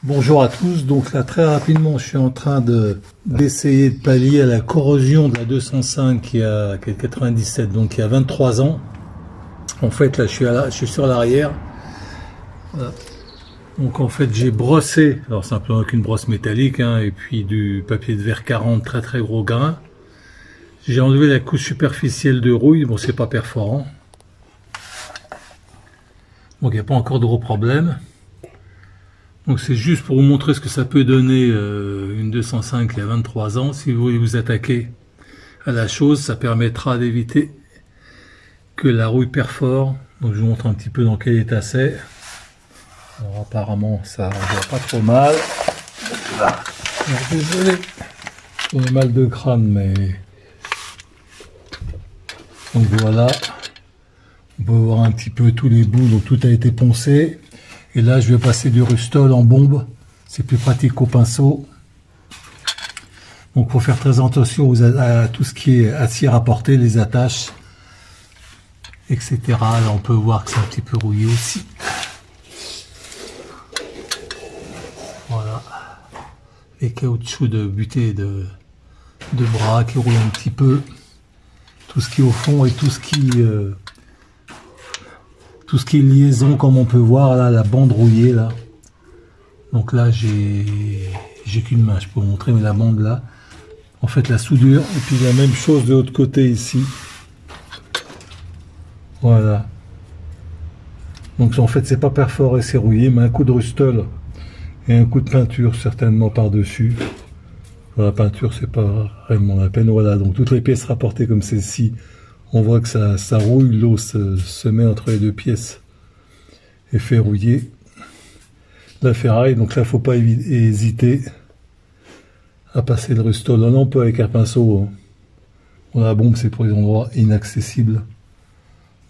Bonjour à tous, donc là très rapidement je suis en train d'essayer de pallier à la corrosion de la 205 qui a 97, donc qui a 23 ans. En fait là je suis sur l'arrière. Voilà. Donc en fait j'ai brossé, alors simplement avec une brosse métallique hein, et puis du papier de verre 40 très gros grain. J'ai enlevé la couche superficielle de rouille, bon c'est pas perforant. Donc il n'y a pas encore de gros problème. Donc c'est juste pour vous montrer ce que ça peut donner une 205 il y a 23 ans. Si vous voulez vous attaquer à la chose, ça permettra d'éviter que la rouille perfore. Donc je vous montre un petit peu dans quel état c'est. Alors apparemment ça ne va pas trop mal. Alors, désolé pour le mal de crâne, mais... Donc voilà. On peut voir un petit peu tous les bouts, donc tout a été poncé. Et là, je vais passer du Rustol en bombe. C'est plus pratique qu'au pinceau. Donc, il faut faire très attention à tout ce qui est acier rapporté, les attaches, etc. Là, on peut voir que c'est un petit peu rouillé aussi. Voilà. Les caoutchoucs de butée de bras qui roulent un petit peu. Tout ce qui est au fond et tout ce qui est liaison, comme on peut voir là, la bande rouillée là. Donc là j'ai qu'une main, je peux vous montrer, mais la bande là, en fait la soudure, et puis la même chose de l'autre côté ici. Voilà. Donc en fait c'est pas perforé, c'est rouillé, mais un coup de Rustol et un coup de peinture certainement par dessus. La peinture c'est pas vraiment la peine. Voilà, donc toutes les pièces rapportées comme celle-ci, on voit que ça rouille, l'eau se met entre les deux pièces et fait rouiller la ferraille. Donc là, faut pas hésiter à passer le Rustol. Là, on peut avec un pinceau. Hein. Bon, la bombe, c'est pour les endroits inaccessibles.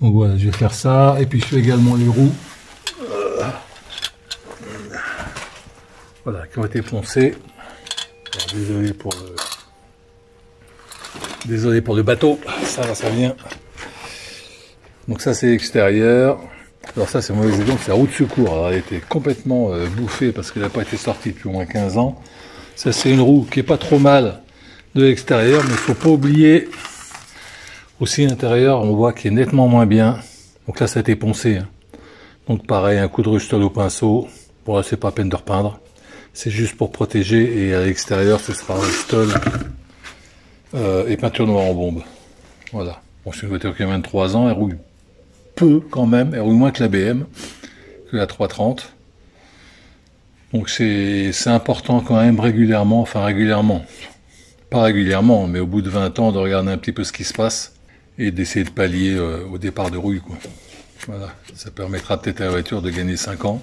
Donc voilà, je vais faire ça. Et puis je fais également les roues. Voilà, qui ont été poncées. Alors, désolé pour le bateau, ça vient. Donc ça c'est l'extérieur. Alors ça c'est mauvais exemple, c'est la roue de secours. Alors elle a été complètement bouffée parce qu'elle n'a pas été sortie depuis au moins 15 ans. Ça c'est une roue qui est pas trop mal de l'extérieur, mais il faut pas oublier aussi l'intérieur, on voit qu'il est nettement moins bien. Donc là ça a été poncé. Hein. Donc pareil, un coup de Rustol au pinceau. Bon là c'est pas peine de repeindre. C'est juste pour protéger et à l'extérieur ce sera Rustol. Et peinture noire en bombe. Voilà. Bon, c'est une voiture qui a 23 ans, elle roule peu quand même, elle roule moins que la BM, que la 330. Donc c'est important quand même régulièrement, enfin régulièrement, pas régulièrement, mais au bout de 20 ans, de regarder un petit peu ce qui se passe et d'essayer de pallier au départ de rouille, quoi. Voilà. Ça permettra peut-être à la voiture de gagner 5 ans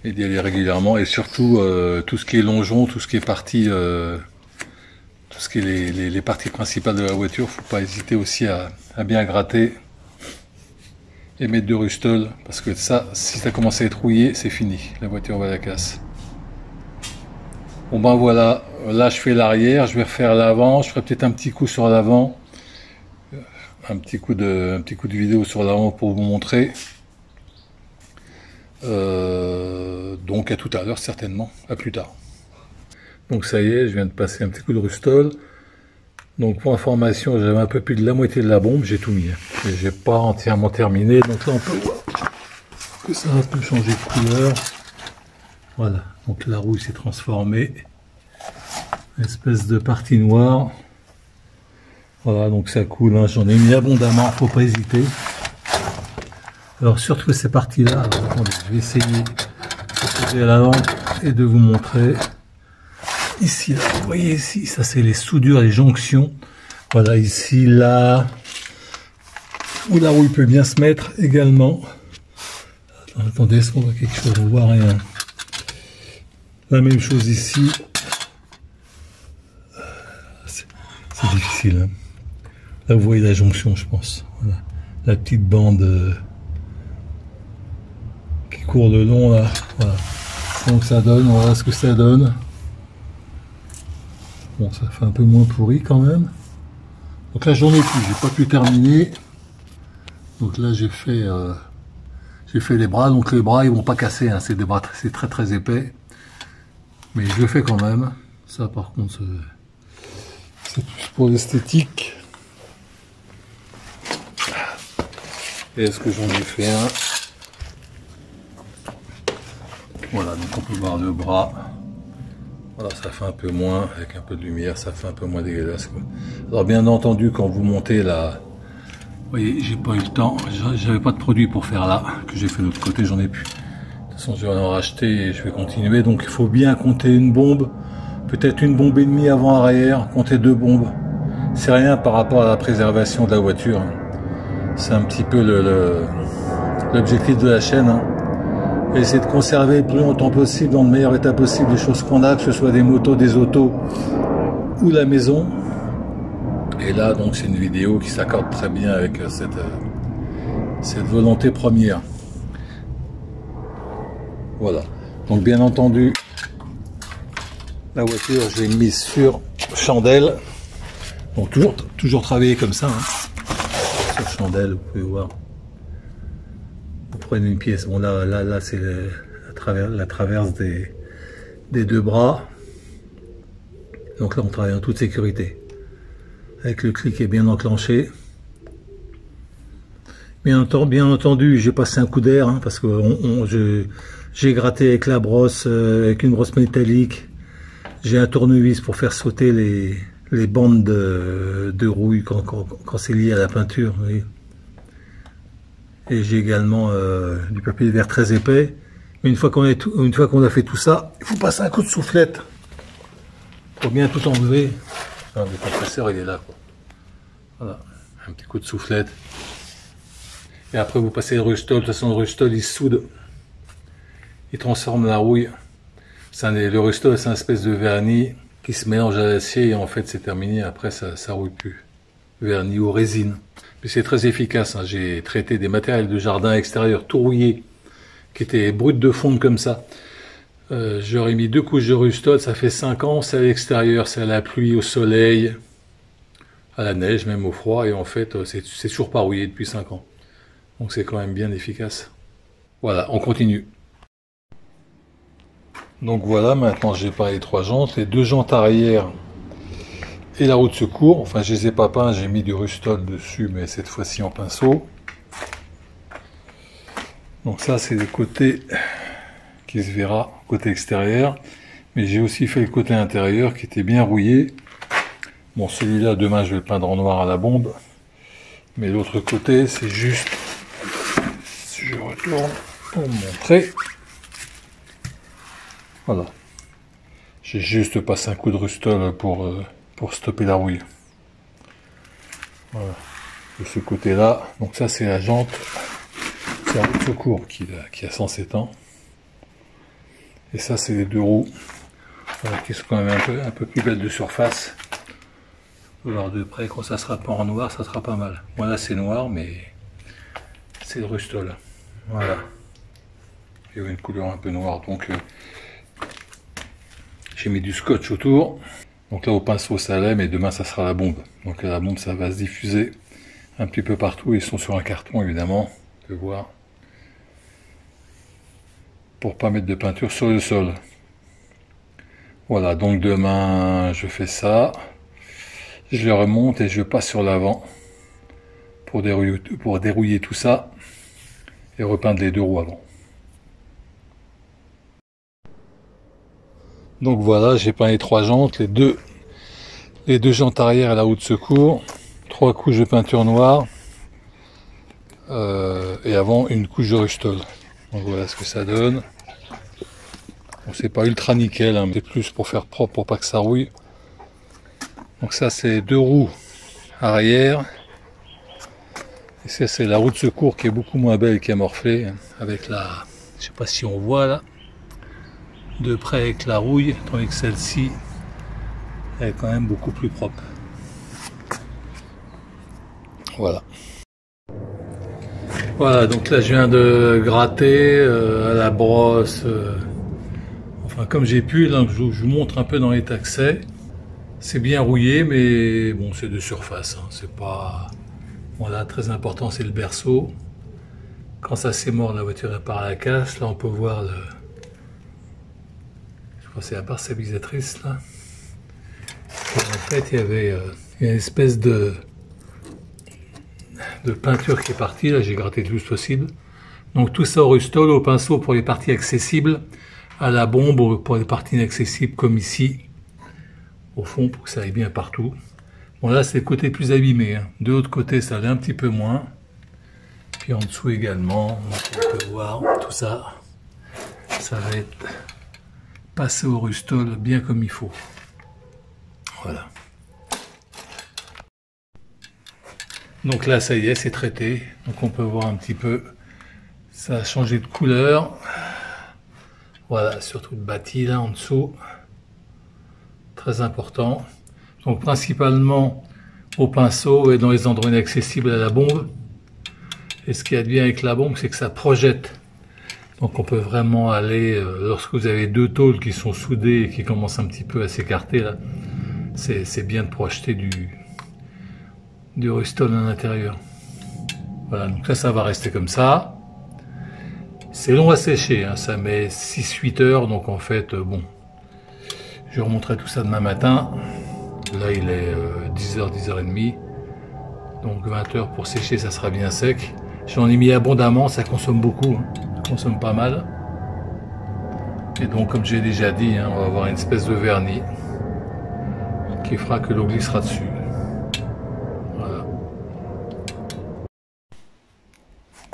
et d'y aller régulièrement, et surtout tout ce qui est longeron, tout ce qui est partie... tout ce qui est les parties principales de la voiture, faut pas hésiter aussi à bien gratter et mettre du Rustol, parce que ça, si ça commence à être rouillé, c'est fini, la voiture va à la casse. Bon ben voilà, là je fais l'arrière, je vais refaire l'avant, je ferai peut-être un petit coup sur l'avant, un petit coup de vidéo sur l'avant pour vous montrer. Donc à tout à l'heure certainement, à plus tard. Donc ça y est, je viens de passer un petit coup de Rustol. Donc pour information, j'avais un peu plus de la moitié de la bombe, j'ai tout mis. Et j'ai pas entièrement terminé, donc là on peut voir que ça a un peu changé de couleur. Voilà, donc la rouille s'est transformée. Une espèce de partie noire. Voilà, donc ça coule, hein. J'en ai mis abondamment, faut pas hésiter. Alors surtout ces parties-là, attendez, je vais essayer de poser à l'avant et de vous montrer. Ici, là, vous voyez ici, ça c'est les soudures, les jonctions. Voilà, ici, là, où la rouille peut bien se mettre également. Attendez, est-ce qu'on voit quelque chose? On voit rien. La même chose ici. C'est difficile. Hein. Là, vous voyez la jonction, je pense. Voilà. La petite bande qui court le long, là. Voilà. Donc ça donne, on verra ce que ça donne. Bon, ça fait un peu moins pourri quand même. Donc là, j'en ai plus, j'ai pas pu terminer. Donc là, j'ai fait J'ai fait les bras, donc les bras ils vont pas casser, hein. C'est des bras, c'est très épais. Mais je le fais quand même. Ça par contre, c'est plus pour l'esthétique. Et est-ce que j'en ai fait un? Voilà, donc on peut voir le bras. Voilà, ça fait un peu moins, avec un peu de lumière, ça fait un peu moins dégueulasse, quoi. Alors bien entendu, quand vous montez là, vous voyez, j'ai pas eu le temps, j'avais pas de produit pour faire là, que j'ai fait de l'autre côté, j'en ai plus. De toute façon, je vais en racheter et je vais continuer. Donc il faut bien compter une bombe, peut-être une bombe et demie avant-arrière, compter 2 bombes. C'est rien par rapport à la préservation de la voiture. C'est un petit peu l'objectif de la chaîne, hein. Et essayer de conserver le plus longtemps possible, dans le meilleur état possible, les choses qu'on a, que ce soit des motos, des autos ou la maison. Et là, donc, c'est une vidéo qui s'accorde très bien avec cette volonté première. Voilà. Donc, bien entendu, la voiture, je l'ai mise sur chandelle. Donc, toujours travailler comme ça, hein. Sur chandelle, vous pouvez voir. Vous prenez une pièce, bon là c'est la traverse des 2 bras. Donc là on travaille en toute sécurité. Avec le clic est bien enclenché. Bien entendu, j'ai passé un coup d'air, hein, parce que j'ai gratté avec la brosse, avec une brosse métallique. J'ai un tournevis pour faire sauter les bandes de rouille quand c'est lié à la peinture. Vous voyez. Et j'ai également du papier de verre très épais. Mais une fois qu'on a fait tout ça, il faut passer un coup de soufflette pour bien tout enlever. Enfin, le compresseur il est là, quoi. Voilà, un petit coup de soufflette. Et après vous passez le rustol. De toute façon le rustol il soude, il transforme la rouille. Le rustol c'est une espèce de vernis qui se mélange à l'acier et en fait c'est terminé. Après ça rouille plus. Vernis ou résine. Mais c'est très efficace, hein. J'ai traité des matériels de jardin extérieur tout rouillés, qui étaient bruts de fonte comme ça. J'aurais mis 2 couches de rustol, ça fait 5 ans, c'est à l'extérieur, c'est à la pluie, au soleil, à la neige, même au froid, et en fait c'est toujours pas rouillé depuis 5 ans. Donc c'est quand même bien efficace. Voilà, on continue. Donc voilà, maintenant j'ai pas les 3 jantes, les 2 jantes arrière et la roue de secours. Enfin, je les ai pas peints, j'ai mis du rustol dessus, mais cette fois-ci en pinceau. Donc ça, c'est le côté qui se verra, côté extérieur. Mais j'ai aussi fait le côté intérieur qui était bien rouillé. Bon, celui-là, demain, je vais le peindre en noir à la bombe. Mais l'autre côté, c'est juste... Si je retourne pour vous montrer. Voilà. J'ai juste passé un coup de rustol pour stopper la rouille. Voilà. De ce côté-là, donc ça c'est la jante, c'est la roue de secours qui a 107 ans. Et ça c'est les 2 roues, voilà, qui sont quand même un peu plus belles de surface. Alors de près, quand ça sera pas en noir, ça sera pas mal. Voilà, c'est noir, mais c'est le rustol. Voilà. Il y a une couleur un peu noire, donc j'ai mis du scotch autour. Donc là au pinceau ça allait, mais demain ça sera la bombe. Donc la bombe ça va se diffuser un petit peu partout. Ils sont sur un carton évidemment, vous pouvez voir. Pour pas mettre de peinture sur le sol. Voilà, donc demain je fais ça. Je le remonte et je passe sur l'avant pour dérouiller tout ça et repeindre les 2 roues avant. Donc voilà, j'ai peint les 3 jantes, les deux jantes arrière à la roue de secours, 3 couches de peinture noire et avant une couche de rustol. Donc voilà ce que ça donne. Bon, c'est pas ultra nickel, hein, mais c'est plus pour faire propre pour pas que ça rouille. Donc ça c'est 2 roues arrière. Et ça c'est la roue de secours qui est beaucoup moins belle qu'amorphée, avec la, je sais pas si on voit là, de près avec la rouille, tandis que celle-ci elle est quand même beaucoup plus propre. Voilà. Voilà, donc là je viens de gratter à la brosse, enfin comme j'ai pu, là je vous montre un peu dans l'état que c'est. C'est bien rouillé, mais bon, c'est de surface, hein, c'est pas... Voilà, très important, c'est le berceau. Quand ça c'est mort, la voiture est par la casse. Là, on peut voir le... Je crois que c'est la barre stabilisatrice, là. Et en fait, il y avait une espèce de peinture qui est partie. Là, j'ai gratté le plus possible. Donc, tout ça au rustol, au pinceau pour les parties accessibles, à la bombe pour les parties inaccessibles, comme ici, au fond, pour que ça aille bien partout. Bon, là, c'est le côté plus abîmé, hein. De l'autre côté, ça allait un petit peu moins. Puis en dessous également, on peut voir tout ça. Ça va être passé au rustol bien comme il faut. Voilà. Donc là, ça y est, c'est traité. Donc on peut voir un petit peu. Ça a changé de couleur. Voilà, surtout le bâti là en dessous. Très important. Donc principalement au pinceau et dans les endroits inaccessibles à la bombe. Et ce qui est bien avec la bombe, c'est que ça projette. Donc on peut vraiment aller, lorsque vous avez deux tôles qui sont soudées et qui commencent un petit peu à s'écarter, là, c'est bien de projeter du rustol à l'intérieur. Voilà, donc ça va rester comme ça. C'est long à sécher, hein, ça met 6-8 heures, donc en fait, bon, je remonterai tout ça demain matin. Là, il est 10h, 10h30, donc 20 heures pour sécher, ça sera bien sec. J'en ai mis abondamment, ça consomme beaucoup, hein. Ça consomme pas mal. Et donc, comme j'ai déjà dit, hein, on va avoir une espèce de vernis qui fera que l'eau glissera dessus. Voilà.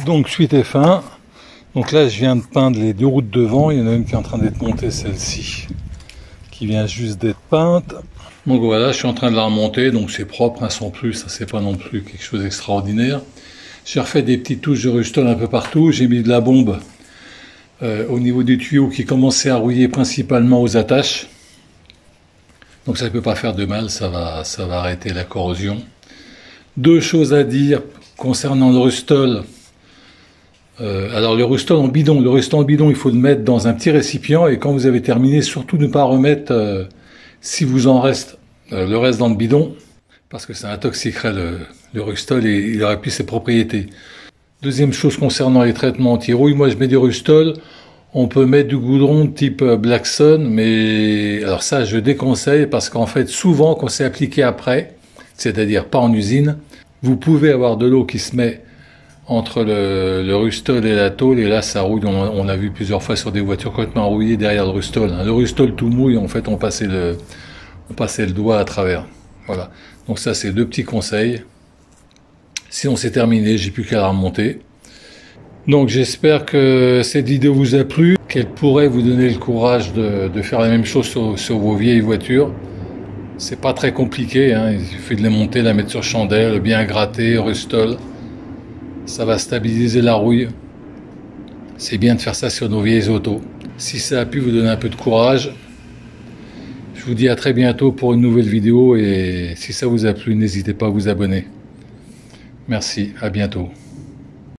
Donc, suite et fin. Donc là, je viens de peindre les deux roues de devant. Il y en a une qui est en train d'être montée, celle-ci, qui vient juste d'être peinte. Donc voilà, je suis en train de la remonter. Donc c'est propre, hein, sans plus. Ça, c'est pas non plus quelque chose d'extraordinaire. J'ai refait des petites touches de rustol un peu partout. J'ai mis de la bombe au niveau des tuyaux qui commençaient à rouiller principalement aux attaches. Donc ça ne peut pas faire de mal, ça va arrêter la corrosion. Deux choses à dire concernant le rustol. Alors le rustol en bidon, il faut le mettre dans un petit récipient et quand vous avez terminé, surtout ne pas remettre, si vous en reste, le reste dans le bidon, parce que ça intoxiquerait le rustol et il n'aurait plus ses propriétés. Deuxième chose concernant les traitements anti-rouille, moi je mets du rustol, on peut mettre du goudron de type Blackson, mais alors ça je déconseille parce qu'en fait souvent quand c'est appliqué après, c'est-à-dire pas en usine, vous pouvez avoir de l'eau qui se met entre le rustol et la tôle et là ça rouille. On a vu plusieurs fois sur des voitures complètement rouillées derrière le rustol. Le rustol tout mouille, en fait on passait le doigt à travers. Voilà. Donc ça c'est deux petits conseils. Sinon c'est terminé, j'ai plus qu'à la remonter. Donc j'espère que cette vidéo vous a plu, qu'elle pourrait vous donner le courage de faire la même chose sur vos vieilles voitures. C'est pas très compliqué, hein. Il suffit de les monter, la mettre sur chandelle, bien gratter, rustol. Ça va stabiliser la rouille. C'est bien de faire ça sur nos vieilles autos. Si ça a pu vous donner un peu de courage, je vous dis à très bientôt pour une nouvelle vidéo et si ça vous a plu, n'hésitez pas à vous abonner. Merci, à bientôt.